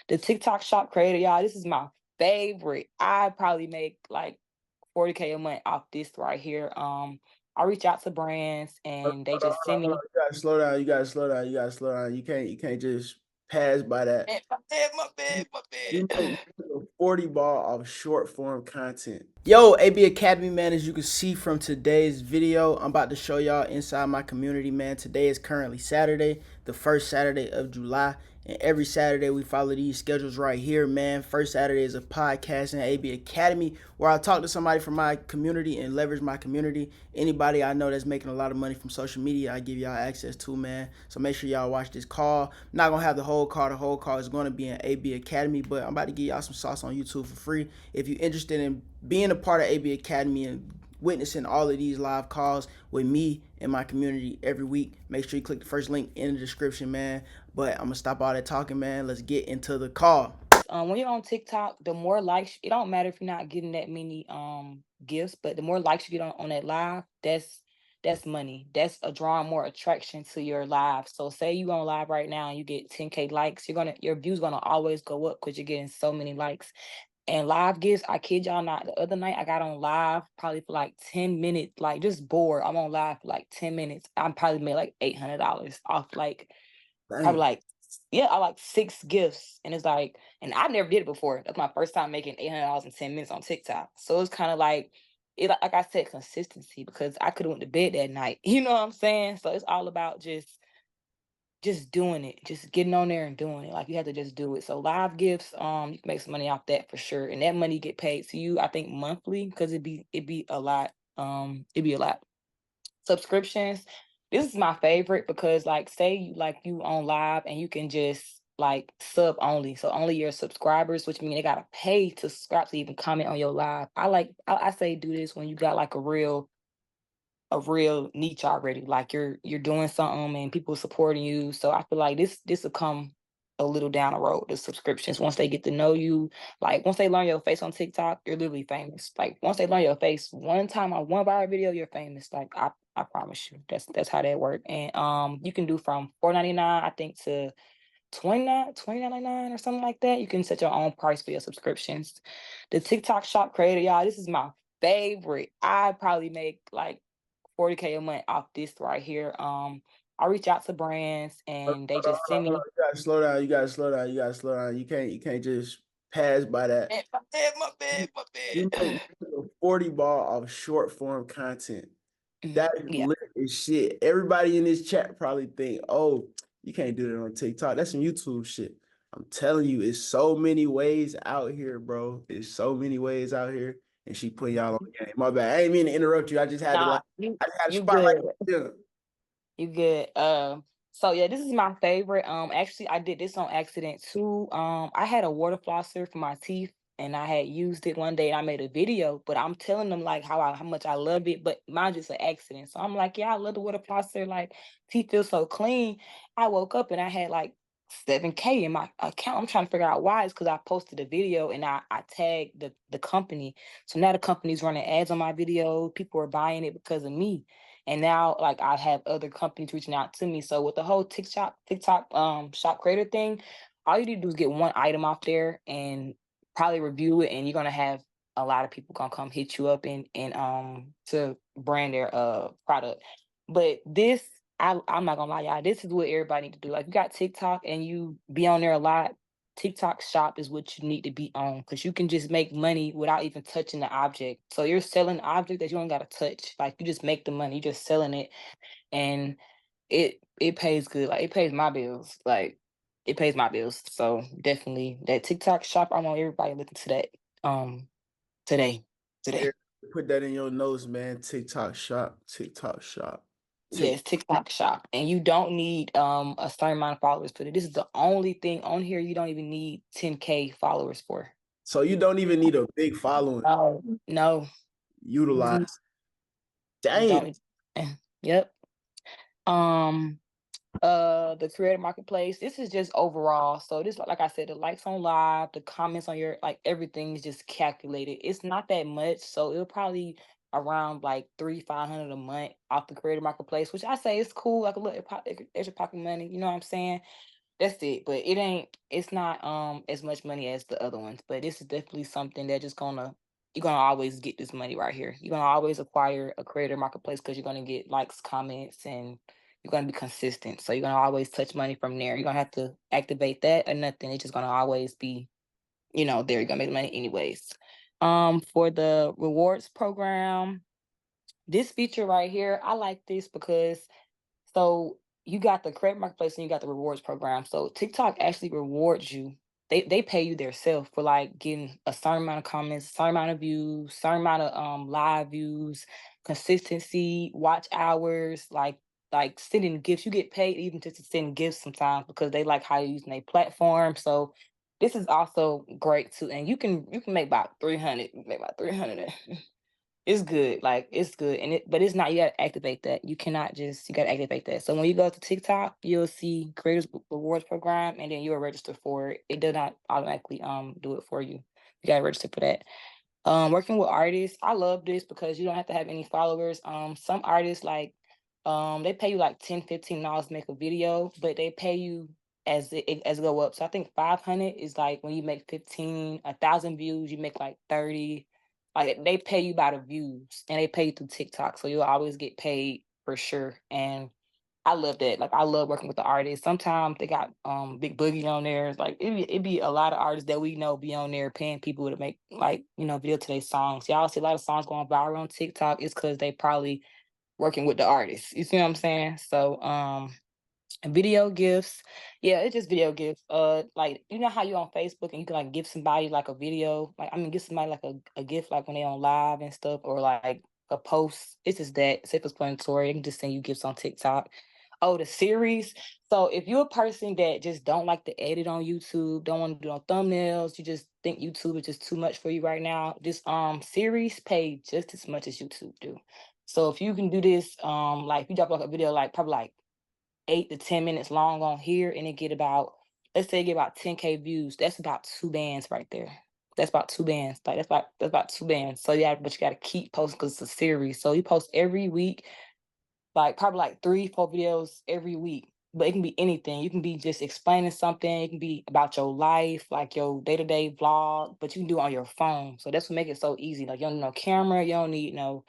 The TikTok shop creator, y'all, this is my favorite. I probably make like 40K a month off this right here. I reach out to brands Hold and they on, hold on, just hold send on. me. You gotta slow down. You gotta slow down. You gotta slow down. You can't just pass by that. My bad, my You bad, my make bad. a 40 ball of short form content. Yo, AB Academy, man, as you can see from today's video, I'm about to show y'all inside my community, man. Today is currently Saturday, the first Saturday of July. And every Saturday we follow these schedules right here, man. First Saturday is a podcast in AB Academy where I talk to somebody from my community and leverage my community. Anybody I know that's making a lot of money from social media, I give y'all access to, man. So make sure y'all watch this call. I'm not gonna have the whole call. The whole call is gonna be in AB Academy, but I'm about to give y'all some sauce on YouTube for free. If you're interested in being a part of AB Academy and witnessing all of these live calls with me and my community every week, make sure you click the first link in the description, man. But I'm gonna stop all that talking, man. Let's get into the call. When you're on TikTok, the more likes, it don't matter if you're not getting that many gifts, but the more likes you get on that live, that's money. That's a drawing more attraction to your live. So say you on live right now and you get 10K likes, your views gonna always go up because you're getting so many likes. And live gifts, I kid y'all not. The other night I got on live probably for like 10 minutes, like just bored. I'm on live for like 10 minutes. I probably made like $800 off like probably Dang. like yeah, I like 6 gifts. And it's like, and I never did it before. That's my first time making $800 in 10 minutes on TikTok. So it's kind of like it like I said, consistency because I could have went to bed that night. You know what I'm saying? So it's all about just doing it, just getting on there and doing it. Like you have to just do it. So live gifts, you can make some money off that for sure. And that money get paid to you, I think monthly, because it'd be a lot. It'd be a lot. Subscriptions, this is my favorite because like say you on live and you can just like sub only. So only your subscribers, which mean they gotta pay to subscribe to even comment on your live. I say do this when you got like a real niche already. Like you're doing something and people supporting you. So I feel like this will come a little down the road, the subscriptions. Once they get to know you, like once they learn your face on TikTok, you're literally famous. Like once they learn your face one time on one viral video, you're famous. Like I promise you. That's how that work. And you can do from $4.99, I think, to 29.99 or something like that. You can set your own price for your subscriptions. The TikTok shop creator, y'all, this is my favorite. I probably make like 40K a month off this right here. I reach out to brands Hold and they on, hold just on, send hold on. me. You gotta slow down. You gotta slow down. You gotta slow down. You can't just pass by that. My bad, my You, bad, my you make bad. a 40 ball of short form content. That is Yeah. lit as shit. Everybody in this chat probably think, oh, you can't do that on TikTok. That's some YouTube shit. I'm telling you, it's so many ways out here, bro. It's so many ways out here. And she put y'all on game. My bad. I ain't mean to interrupt you. I just had to Nah, like, you I just had a you spotlight. good. Yeah. You good. So yeah, this is my favorite. Actually, I did this on accident too. I had a water flosser for my teeth, and I had used it one day. And I made a video, but I'm telling them like how much I love it. But mine just an accident. So I'm like, yeah, I love the water flosser. Like teeth feel so clean. I woke up and I had like 7K in my account. I'm trying to figure out why. It's because I posted a video and I tagged the company. So now the company's running ads on my video. People are buying it because of me. And now like I have other companies reaching out to me. So with the whole TikTok shop creator thing, all you need to do is get one item off there and probably review it, and you're gonna have a lot of people gonna come hit you up and to brand their product. But this I'm not gonna lie, y'all, this is what everybody need to do. Like you got TikTok and you be on there a lot. TikTok shop is what you need to be on because you can just make money without even touching the object. So you're selling the object that you don't got to touch. Like you just make the money, you're just selling it, and it pays good. Like it pays my bills. Like it pays my bills. So definitely that TikTok shop. I want everybody looking to that today. Yeah, Today. put that in your notes, man. TikTok shop. TikTok shop. Tik. Yes, TikTok shop. And you don't need a certain amount of followers for it. This is the only thing on here you don't even need 10K followers for. So you don't even need a big following. No, no. Utilize. You Damn. don't. Yep. Um, the creator marketplace. This is just overall. So this, like I said, the likes on live, the comments on your like everything is just calculated. It's not that much, so it'll probably around like 300-500 a month off the creator marketplace, which I say is cool. Like a little extra pocket money. You know what I'm saying? That's it. But it's not as much money as the other ones. But this is definitely something that just gonna you're gonna always get this money right here. You're gonna always acquire a creator marketplace because you're gonna get likes, comments, and you're gonna be consistent. So you're gonna always touch money from there. You're gonna have to activate that or nothing. It's just gonna always be, there. You're gonna make money anyways. For the rewards program, this feature right here, I like this because so you got the credit marketplace and you got the rewards program. So TikTok actually rewards you. They pay you their self for like getting a certain amount of comments, certain amount of views, certain amount of live views, consistency, watch hours, like sending gifts. You get paid even just to send gifts sometimes because they like how you're using their platform. So this is also great too. And you can make about 300, make about 300. It's good, like, it's good, and but it's not you gotta activate that. You gotta activate that. So when you go to TikTok, you'll see Creators Rewards Program, and then you'll register for it. It does not automatically, do it for you. You gotta register for that. Working with artists, I love this because you don't have to have any followers. Some artists like, they pay you like $10, $15 to make a video, but they pay you as it go up. So I think 500 is like when you make 15, 1,000 views, you make like 30. Like they pay you by the views, and they pay you through TikTok, so you'll always get paid for sure. And I love that. Like I love working with the artists. Sometimes they got Big Boogie on there. It's like it be a lot of artists that we know be on there paying people to make like, video to their songs. Y'all see a lot of songs going viral on TikTok. It's because they probably working with the artists. You see what I'm saying? So video gifts. Yeah, it's just video gifts. Like how you on Facebook and you can like give somebody like a video, like I mean give somebody like a gift like when they on live and stuff, or like a post. It's just that self-explanatory. They can just send you gifts on TikTok. Oh, the series. So if you're a person that just don't like to edit on YouTube, don't want to do no thumbnails, you just think YouTube is just too much for you right now, this series pay just as much as YouTube do. So if you can do this, like if you drop like a video like probably like 8 to 10 minutes long on here, and it get about, let's say, it get about 10K views. That's about two bands right there. That's about two bands. Like that's about two bands. So yeah, but you got to keep posting because it's a series. So you post every week, like probably like 3, 4 videos every week. But it can be anything. You can be just explaining something. It can be about your life, like your day-to-day vlog, but you can do it on your phone. So that's what make it so easy. Like you don't need no camera, you don't need no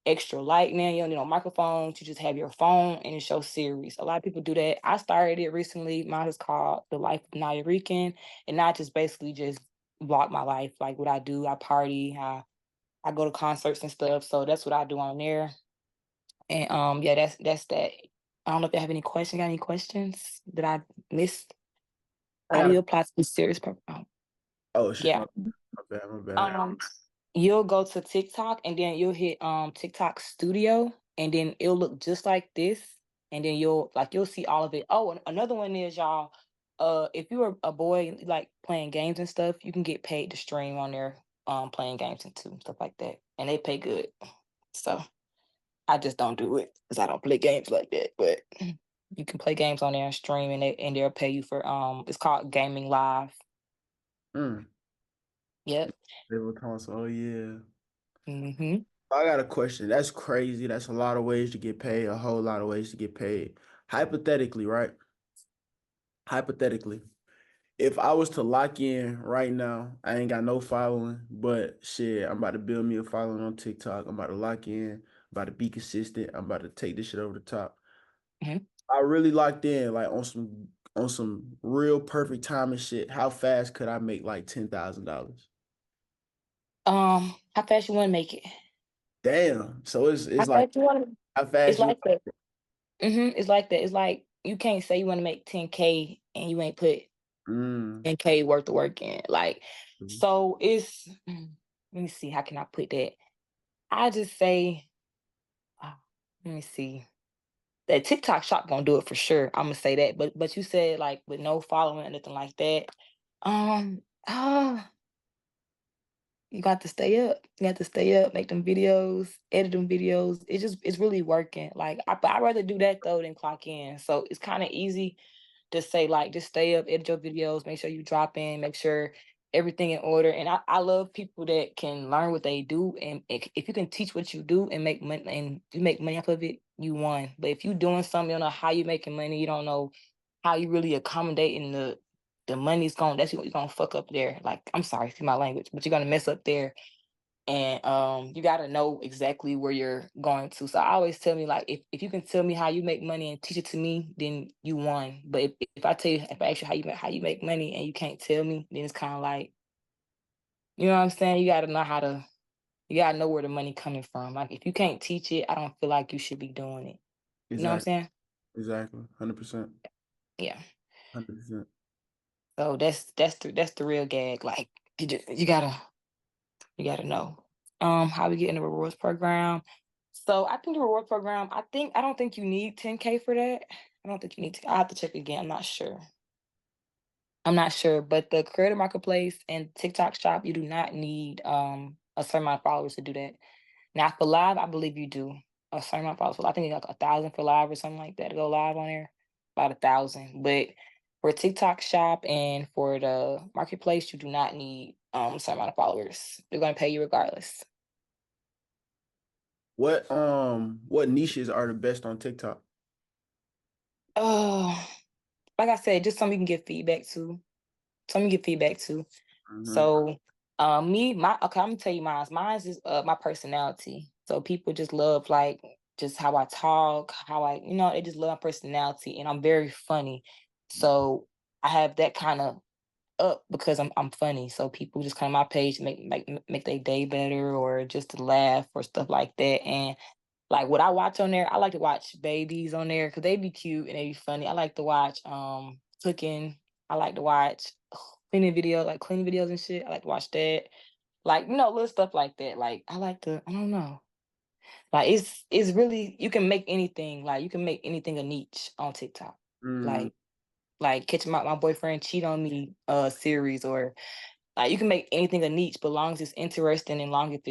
extra lightning, you don't need no microphones. You just have your phone and it's your series. A lot of people do that. I started it recently. Mine is called The Life of Naya Rican, and I just basically just vlog my life, like what I do. I party, I go to concerts and stuff. So that's what I do on there. And yeah, that's that. I don't know if you have any questions. Got any questions that I missed? I How do got you a, apply to the series? oh shit, Yeah. my bad, my bad. Um, you'll go to TikTok and then you'll hit TikTok Studio, and then it'll look just like this, and then you'll see all of it. Oh, and another one is, y'all, if you're a boy and you like playing games and stuff, you can get paid to stream on there, playing games and too, stuff like that. And they pay good. So I just don't do it because I don't play games like that. But you can play games on there and stream, and they'll pay you for it's called Gaming Live. Mm. Yep. Table console, oh yeah. Hmm. I got a question. That's crazy. That's a lot of ways to get paid, a whole lot of ways to get paid. Hypothetically, right? Hypothetically, if I was to lock in right now, I ain't got no following, but shit, I'm about to build me a following on TikTok. I'm about to lock in, about to be consistent. I'm about to take this shit over the top. Hmm. I really locked in like on some real perfect time and shit. How fast could I make like $10,000? How fast you want to make it? Damn. So How it's like fast you want to? how It's fast you like that. It's like that. It's like you can't say you want to make 10K and you ain't put mm. 10K worth of work in. Like, so it's. Let me see. How can I put that? I just say, uh, let me see. That TikTok shop gonna do it for sure. I'm gonna say that. But you said like with no following or anything like that. Um. Ah. You got to stay up. You got to stay up, make them videos, edit them videos. It's really working. Like I'd rather do that though than clock in. So it's kind of easy to say like just stay up, edit your videos, make sure you drop in, make sure everything in order. And I love people that can learn what they do, and if you can teach what you do and make money and you make money off of it, you won. But if you doing something, you don't know how you making money, you don't know how you really accommodating the money's going. That's what you're gonna fuck up there. Like, I'm sorry, see my language, but you're gonna mess up there. And you gotta know exactly where you're going to. So I always tell me, like, if you can tell me how you make money and teach it to me, then you won. But if I tell you, if I ask you how you make money and you can't tell me, then it's kind of like, you know what I'm saying? You gotta know where the money coming from. Like, if you can't teach it, I don't feel like you should be doing it. You know what I'm Exactly. saying? Exactly. 100%. Yeah. 100%. So that's the real gag. Like, you gotta know. How we get in the rewards program. So I think the reward program, I don't think you need 10K for that. I don't think you need to. I have to check again. I'm not sure. I'm not sure. But the creator marketplace and TikTok shop, you do not need a certain amount of followers to do that. Now for live, I believe you do a certain amount of followers. I think it's like 1,000 for live or something like that to go live on there. About 1,000. But for TikTok shop and for the marketplace, you do not need a certain amount of followers. They're gonna pay you regardless. What niches are the best on TikTok? Oh, like I said, just something you can get feedback to. Something you get feedback to. Mhm. So, okay, I'm gonna tell you mine. Mine is my personality. So people just love like just how I talk, how they just love my personality, and I'm very funny. So I have that kind of up because I'm funny. So people just come to my page to make their day better or just to laugh or stuff like that. And like what I watch on there, I like to watch babies on there because they be cute and they be funny. I like to watch cooking. I like to watch cleaning videos, like cleaning videos and shit. I like to watch that. Like, little stuff like that. Like I don't know. Like it's really you can make anything, like you can make anything a niche on TikTok. Mm, Like catching my boyfriend cheat on me series, or like you can make anything a niche, but long as it's interesting and long if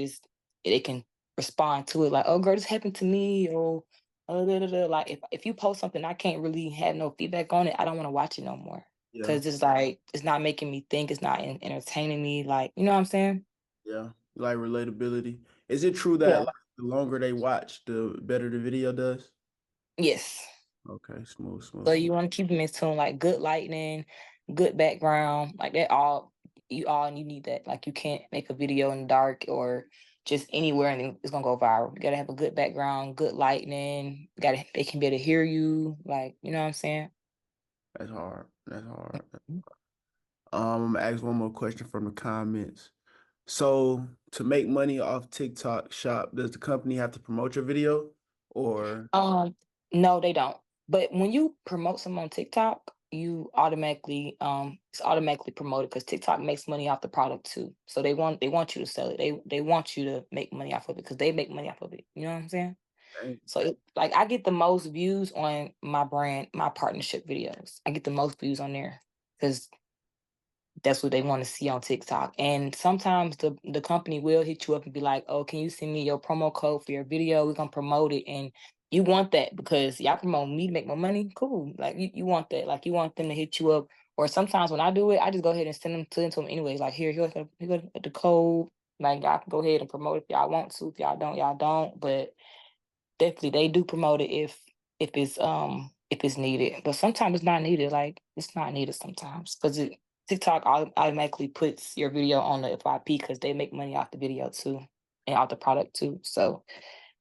it can respond to it. Like, oh girl, this happened to me, or da, da, da. Like if you post something I can't really have no feedback on it, I don't want to watch it no more. yeah, Cause it's like it's not making me think, it's not entertaining me. Like, you know what I'm saying? yeah. Like relatability. Is it true that Yeah. like the longer they watch, the better the video does? Yes. Okay, smooth, So smooth, smooth. you want to keep them in tune, like good lighting, good background, like that all you need that. Like you can't make a video in the dark or just anywhere and it's gonna go viral. You gotta have a good background, good lighting, they can be able to hear you, like, you know what I'm saying? That's hard. That's hard. Mhm. I'm gonna ask one more question from the comments. So to make money off TikTok shop, does the company have to promote your video or Um, no, they don't. But when you promote someone on TikTok, it's automatically promoted because TikTok makes money off the product too. So they want you to sell it. They want you to make money off of it because they make money off of it. You know what I'm saying? dang, So like I get the most views on my brand, my partnership videos. I get the most views on there because that's what they want to see on TikTok. And sometimes the company will hit you up and be like, "Oh, can you send me your promo code for your video? We're gonna promote it." And you want that because y'all promote me to make more money. Cool. Like you want that. Like you want them to hit you up. Or sometimes when I do it, I just go ahead and send them anyways. Like here's the code. Like y'all can go ahead and promote if y'all want to. If y'all don't, y'all don't. But definitely they do promote it if it's needed. But sometimes it's not needed. Like it's not needed sometimes because TikTok automatically puts your video on the FYP because they make money off the video too and off the product too. So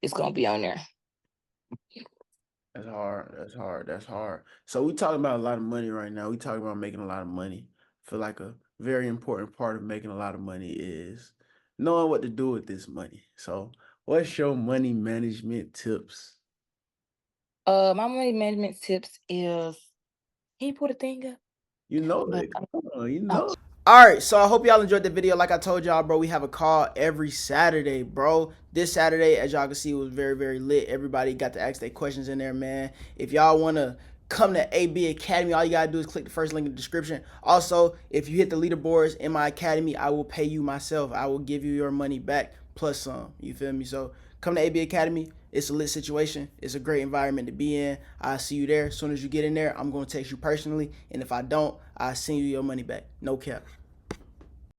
it's gonna be on there. that's hard. That's hard. That's hard. So we talking about a lot of money right now. We talking about making a lot of money. I feel like a very important part of making a lot of money is knowing what to do with this money. So what's your money management tips? My money management tips is can you put a thing up? You know But it. Come on, you oh, know it. All right, so I hope y'all enjoyed the video. Like I told y'all, bro, we have a call every Saturday, bro. This Saturday, as y'all can see, was very, very lit. Everybody got to ask their questions in there, man. If y'all want to come to AB Academy, all you got to do is click the first link in the description. Also, if you hit the leaderboards in my academy, I will pay you myself. I will give you your money back plus some. You feel me? So come to AB Academy. It's a lit situation. It's a great environment to be in. I'll see you there. As soon as you get in there, I'm going to text you personally. And if I don't, I'll send you your money back. No cap.